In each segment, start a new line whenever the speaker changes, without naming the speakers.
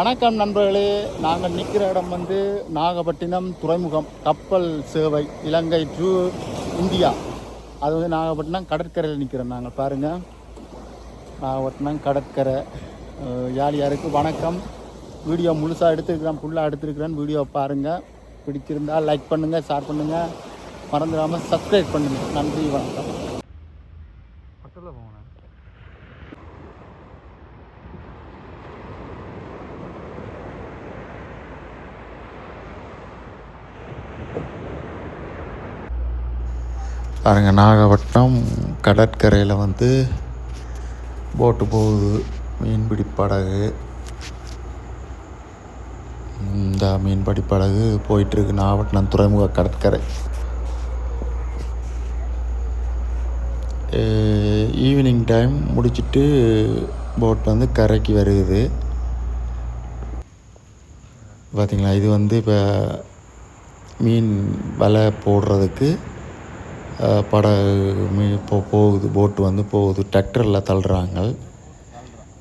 வணக்கம் நண்பர்களே, நாங்கள் நிற்கிற இடம் வந்து நாகப்பட்டினம் துறைமுகம் கப்பல் சேவை இலங்கை டு இந்தியா. அது வந்து நாகப்பட்டினம் கடற்கரையில் நிற்கிறோம். நாங்கள் பாருங்கள், நாகப்பட்டினம் கடற்கரை. யார் யாருக்கு வணக்கம். வீடியோ முழுசாக எடுத்துருக்கிறேன், ஃபுல்லாக எடுத்துருக்கிறேன். வீடியோ பாருங்கள், பிடிச்சிருந்தால் லைக் பண்ணுங்கள், ஷேர் பண்ணுங்கள், மறந்துடாமல் சப்ஸ்கிரைப் பண்ணுங்கள். நன்றி, வணக்கம். பாருங்கள், நாகப்பட்டினம் கடற்கரையில் வந்து போட்டு போகுது, மீன்பிடி படகு. இந்த மீன்பிடி படகு போயிட்டுருக்கு நாகப்பட்டினம் துறைமுக கடற்கரை. ஈவினிங் டைம் முடிச்சுட்டு போட் வந்து கரைக்கு வருகுது. பார்த்திங்களா, இது வந்து இப்போ மீன் வலை போடுறதுக்கு படகு இப்போ போகுது. போட்டு வந்து போகுது, டிராக்டரில் தள்ளுறாங்க.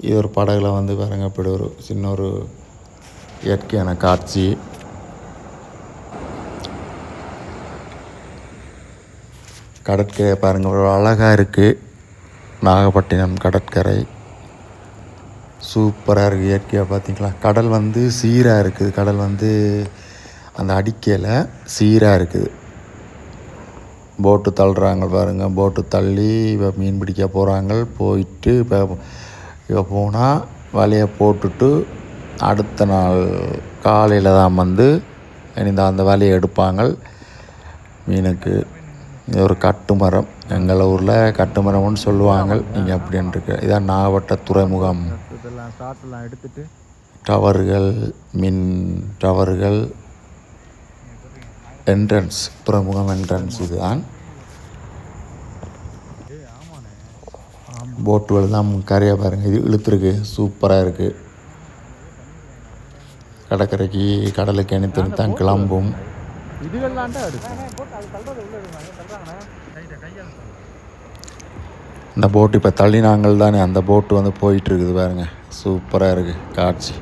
இது ஒரு படகுல வந்து பாருங்க, இப்படி ஒரு சின்ன ஒரு இயற்கையான காட்சி. கடற்கரை பாருங்கள், ஒரு அழகாக இருக்குது. நாகப்பட்டினம் கடற்கரை சூப்பராக இருக்குது, இயற்கையாக. பார்த்திங்களா, கடல் வந்து சீராக இருக்குது. கடல் வந்து அந்த அடிக்கையில் சீராக இருக்குது. போட்டு தள்ளுறாங்க பாருங்கள். போட்டு தள்ளி இப்போ மீன் பிடிக்க போகிறாங்க. போயிட்டு இப்போ போனால் வலையை போட்டுட்டு அடுத்த நாள் காலையில் தான் வந்து அந்த வலையை எடுப்பாங்க மீனுக்கு. இது ஒரு கட்டுமரம், எங்கள் ஊரில் கட்டுமரம்னு சொல்லுவாங்க. நீங்கள் அப்படின்னு இருக்கு. இதான் நாகப்பட்டினம் துறைமுகம். எடுத்துட்டு டவர்கள், மின் டவர்கள், என்ட்ரன்ஸ், துறைமுகம் என்ட்ரன்ஸ். இதுதான் போட்டுகள் தான் கரையை பாருங்கள். இது இழுத்துருக்கு, சூப்பராக இருக்குது. கடற்கரைக்கு கடலுக்கு இணைத்து தான் கிளம்பும். இந்த போட்டு இப்போ தள்ளினாங்கள் தானே, அந்த போட்டு வந்து போயிட்டுருக்குது பாருங்கள். சூப்பராக இருக்குது காட்சி.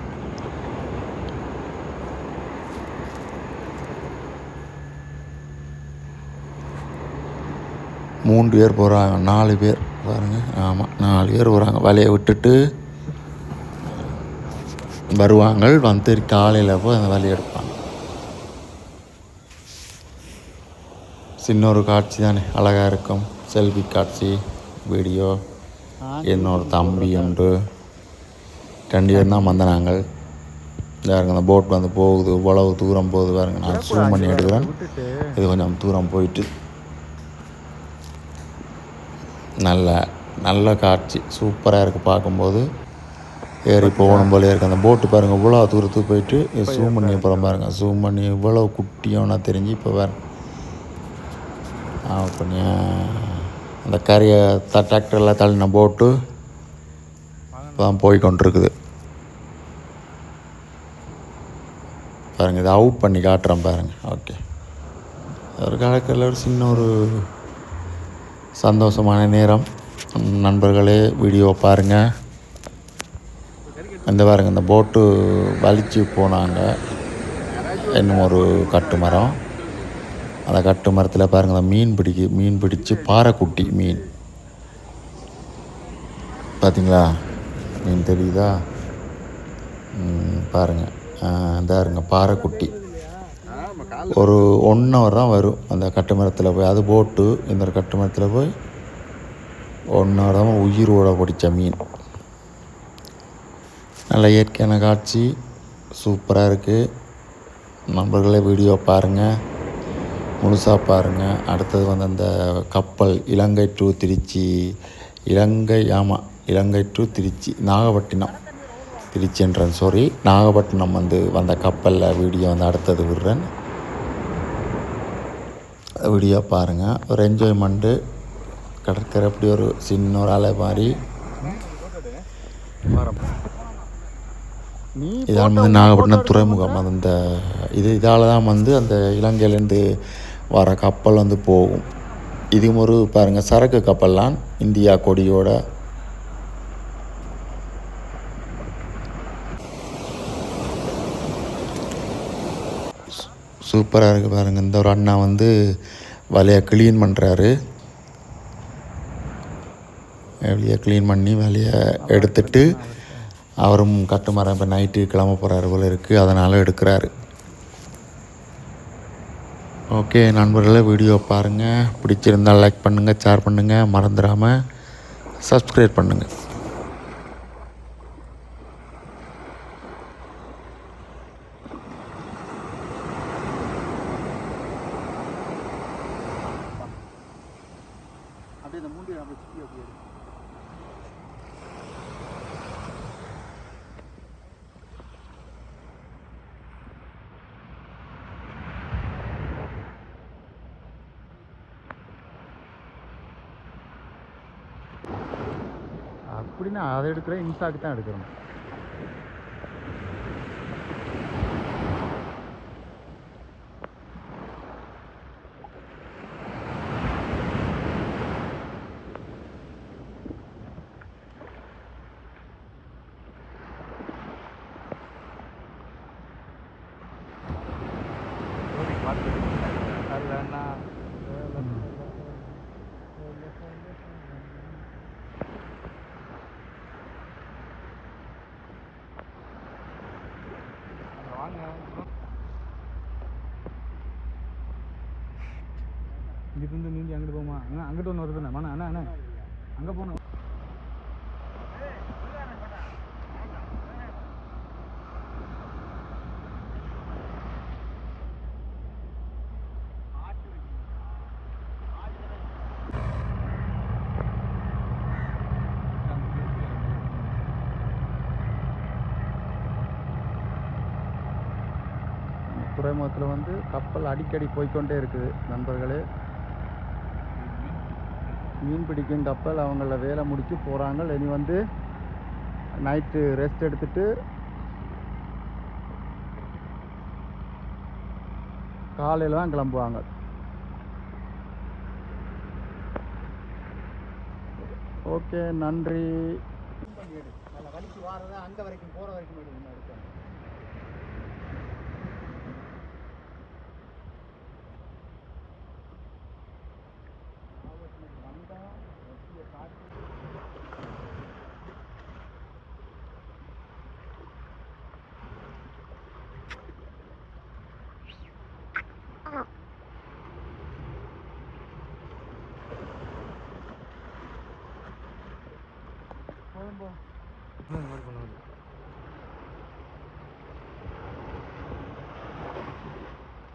மூன்று பேர் போகிறாங்க, 4 பேர் பாருங்கள். ஆமாம், 4 பேர் போகிறாங்க. வலையை விட்டுட்டு வருவாங்க. வந்து காலையில் போய் அந்த வலையை எடுப்பாங்க. சின்ன ஒரு காட்சி தானே, அழகாக இருக்கும். செல்ஃபி காட்சி, வீடியோ. என்னோட தம்பி உண்டு, 2 பேர் தான் வந்த நாங்கள். பாருங்க, அந்த போட் வந்து போகுது, இவ்வளவு தூரம் போகுது பாருங்க. நான் ஜூம் பண்ணி எடுக்கிறேன். இது கொஞ்சம் தூரம் போயிட்டு நல்ல காட்சி, சூப்பராக இருக்குது. பார்க்கும்போது ஏறி போகணும் போலே இருக்குது. அந்த போட்டு பாருங்கள், இவ்வளோ தூரத்துக்கு போயிட்டு ஜூம் பண்ணி அப்புறம் பாருங்கள். ஜூம் பண்ணி இவ்வளோ குட்டியோன்னா தெரிஞ்சு இப்போ பாருங்க. பண்ணி அந்த கரையை டிராக்டரில் தள்ளின போட்டு இப்போ தான் போய் கொண்டிருக்குது பாருங்கள். இதை அவுட் பண்ணி காட்டுறேன் பாருங்கள். ஓகே, ஒரு கடற்கரையில் ஒரு சின்ன ஒரு சந்தோஷமான நேரம். நண்பர்களே, வீடியோ பாருங்கள். இந்த பாருங்கள், இந்த போட்டு வலிச்சு போனாங்க. இன்னும் ஒரு கட்டுமரம், அந்த கட்டு மரத்தில் பாருங்கள், அந்த மீன் பிடிச்சி பாறைக்குட்டி மீன். பார்த்தீங்களா, மீன் தெரியுதா பாருங்கள். இந்த இருங்க பாறைக்குட்டி. ஒரு 1 hour தான் வரும் அந்த கட்டு மரத்தில் போய். அது போட்டு இந்த கட்டு மரத்தில் போய் 1 hour தான் உயிரோட பிடிச்ச மீன். நல்ல இயற்கையான காட்சி, சூப்பராக இருக்குது. நண்பர்களே, வீடியோ பாருங்கள், முழுசாக பாருங்கள். அடுத்தது வந்து அந்த கப்பல் இலங்கை டு திருச்சி, இலங்கை டு திருச்சி, நாகப்பட்டினம், திருச்சின்றேன், சாரி, நாகப்பட்டினம் வந்து வந்த கப்பலில் வீடியோ வந்து அடுத்தது விடுறேன். வீடியோ பாருங்கள், ஒரு என்ஜாய்மெண்ட்டு. கடற்கரை அப்படி ஒரு சின்ன ஒரு அலை மாதிரி. இதால் வந்து நாகப்பட்டினம் துறைமுகம். அந்த இதால் தான் வந்து அந்த இலங்கையிலேருந்து வர கப்பல் வந்து போகும். இதுவும் ஒரு பாருங்கள், சரக்கு கப்பல்லாம் இந்தியா கொடியோட சூப்பராக இருக்குது பாருங்கள். இந்த ஒரு அண்ணா வந்து வலையை க்ளீன் பண்ணுறாரு. வலையை க்ளீன் பண்ணி வலையை எடுத்துட்டு அவரும் கட்டுமரம் இப்போ நைட்டு கிளம்ப போகிறாரு போல் இருக்குது, அதனால் எடுக்கிறாரு. ஓகே நண்பர்களே, வீடியோ பாருங்கள். பிடிச்சிருந்தால் லைக் பண்ணுங்கள், ஷேர் பண்ணுங்கள், மறந்துடாமல் சப்ஸ்கிரைப் பண்ணுங்கள்.
அப்படியே இந்த மூண்டி அப்படியே சுற்றி அப்படியே அப்படின்னா அதை எடுக்கிறேன், இன்சாக்கு தான் எடுக்கிறோம். இங்கிருந்து நீந்தி அங்கிட்டு போமா? அங்கிட்டு ஒன்று வருதுண்ணே. மண்ணா அண்ணா அண்ணா அங்கே போகணும். துறைமுகத்தில் வந்து கப்பல் அடிக்கடி போய்க்கொண்டே இருக்குது நண்பர்களே. மீன் பிடிக்கும் கப்பல் அவங்கள வேலை முடிச்சு போகிறாங்க. இனி வந்து நைட்டு ரெஸ்ட் எடுத்துட்டு காலையில் தான் கிளம்புவாங்க. ஓகே நன்றி. வலிக்கு வாரதை அங்கே வரைக்கும் போகிற வரைக்கும் எடுக்கணும்.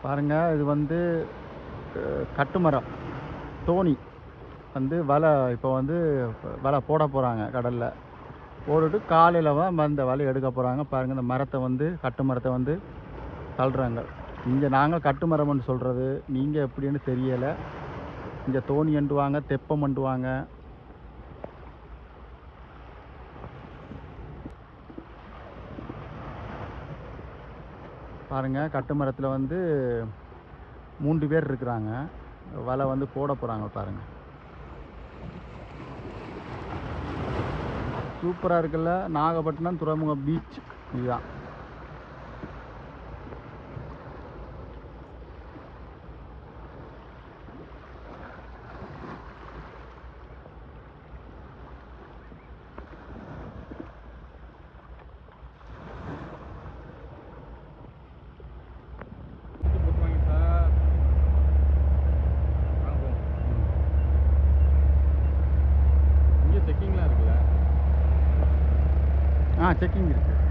பாருங்க, இது வந்து கட்டுமரம் தோணி வந்து வலை இப்போ வந்து வலை போட போகிறாங்க. கடலில் போட்டுட்டு காலையில் தான் அந்த வலை எடுக்க போகிறாங்க. பாருங்கள், இந்த மரத்தை வந்து கட்டுமரத்தை வந்து தள்ளுறாங்க. இங்கே நாங்கள் கட்டுமரம்னு சொல்கிறது, நீங்கள் எப்படின்னு தெரியலை. இங்கே தோணி அண்டுவாங்க, தெப்பம் அண்டுவாங்க. பாருங்கள், கட்டுமரத்தில் வந்து 3 பேர் இருக்கிறாங்க. வலை வந்து போட போகிறாங்க. பாருங்கள், சூப்பராக இருக்குல்ல. நாகப்பட்டினம் துறைமுகம் பீச் இதுதான். செக்கிங் இருக்குது.